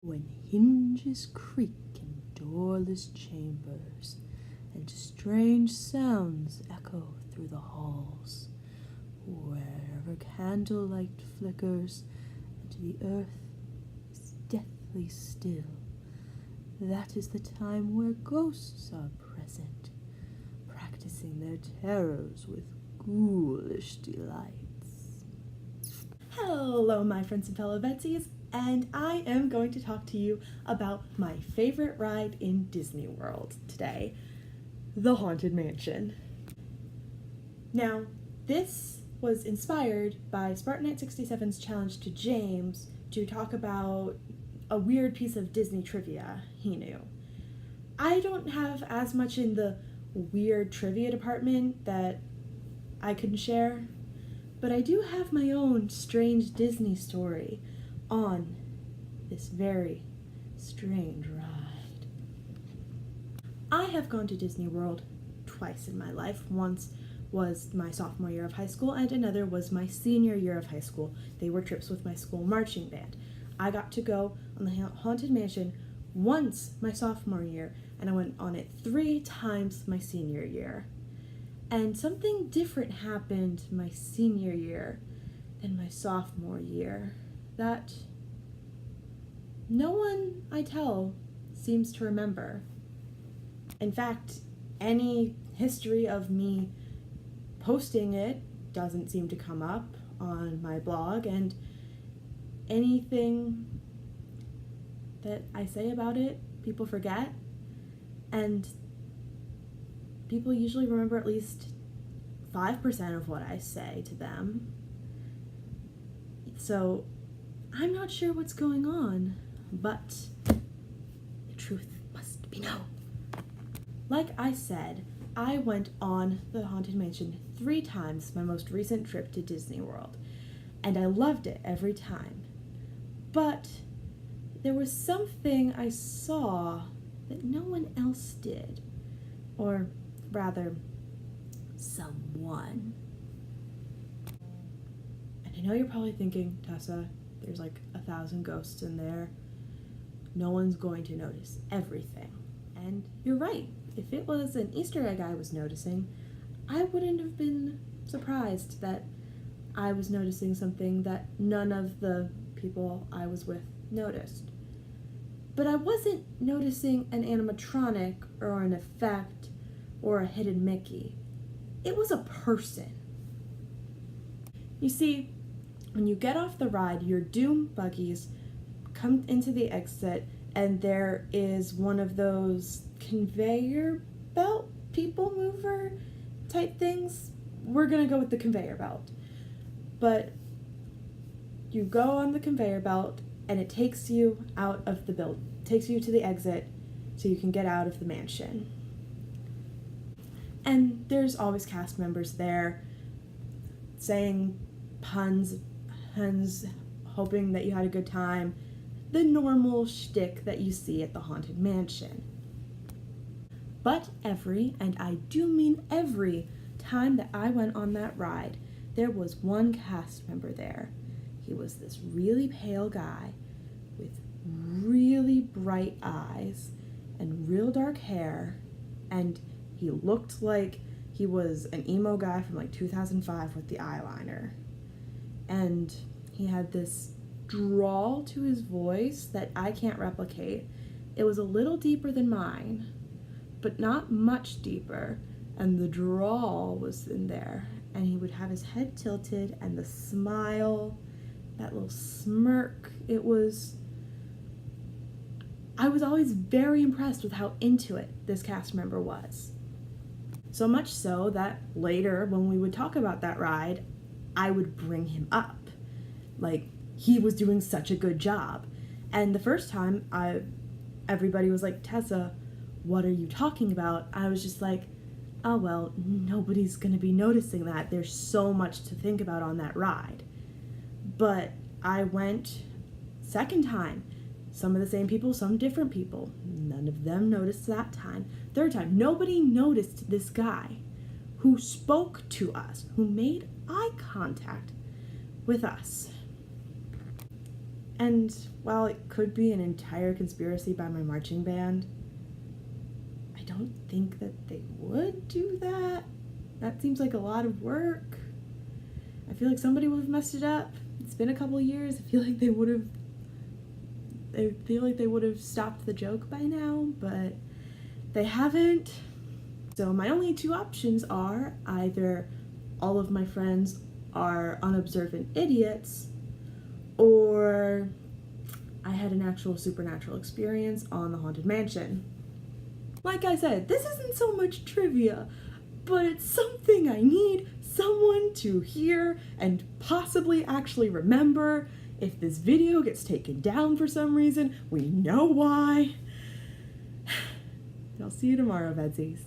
When hinges creak in doorless chambers, and strange sounds echo through the halls, wherever candlelight flickers, and the earth is deathly still, that is the time where ghosts are present, practicing their terrors with ghoulish delights. Hello, my friends and fellow Vetsies, and I am going to talk to you about my favorite ride in Disney World today, the Haunted Mansion. Now, this was inspired by Spartan 67's challenge to James to talk about a weird piece of Disney trivia he knew. I don't have as much in the weird trivia department that I can share, but I do have my own strange Disney story on this very strange ride. I have gone to Disney World twice in my life. Once was my sophomore year of high school, and another was my senior year of high school. They were trips with my school marching band. I got to go on the Haunted Mansion once my sophomore year, and I went on it 3 times my senior year. And something different happened my senior year than my sophomore year that no one I tell seems to remember. In fact, any history of me posting it doesn't seem to come up on my blog, and anything that I say about it, people forget, and people usually remember at least 5% of what I say to them. So I'm not sure what's going on, but the truth must be known. Like I said, I went on the Haunted Mansion 3 times my most recent trip to Disney World, and I loved it every time. But there was something I saw that no one else did, or rather, someone. And I know you're probably thinking, Tessa, there's like 1,000 ghosts in there. No one's going to notice everything. And you're right. If it was an Easter egg I was noticing, I wouldn't have been surprised that I was noticing something that none of the people I was with noticed. But I wasn't noticing an animatronic or an effect or a hidden Mickey. It was a person. You see, when you get off the ride, your doom buggies come into the exit, and there is one of those conveyor belt people mover type things. We're gonna go with the conveyor belt. But you go on the conveyor belt and it takes you out of the takes you to the exit so you can get out of the mansion. And there's always cast members there saying puns, hoping that you had a good time. The normal shtick that you see at the Haunted Mansion. But every, and I do mean every, time that I went on that ride, there was one cast member there. He was this really pale guy with really bright eyes and real dark hair, and he looked like he was an emo guy from like 2005 with the eyeliner. And he had this drawl to his voice that I can't replicate. It was a little deeper than mine, but not much deeper, and the drawl was in there, and he would have his head tilted, and the smile, that little smirk, I was always very impressed with how into it this cast member was. So much so that later, when we would talk about that ride, I would bring him up. Like, he was doing such a good job. And the first time, everybody was like, Tessa, what are you talking about? I was just like, oh well, nobody's gonna be noticing that. There's so much to think about on that ride. But I went second time. Some of the same people, some different people. None of them noticed that time. Third time, nobody noticed this guy who spoke to us, who made eye contact with us. And while it could be an entire conspiracy by my marching band, I don't think that they would do that. That seems like a lot of work. I feel like somebody would have messed it up. It's been a couple of years. I feel like they would have stopped the joke by now, but they haven't. So my only two options are either all of my friends are unobservant idiots, or I had an actual supernatural experience on the Haunted Mansion. Like I said, this isn't so much trivia, but it's something I need someone to hear and possibly actually remember. If this video gets taken down for some reason, we know why. And I'll see you tomorrow, VEDSies.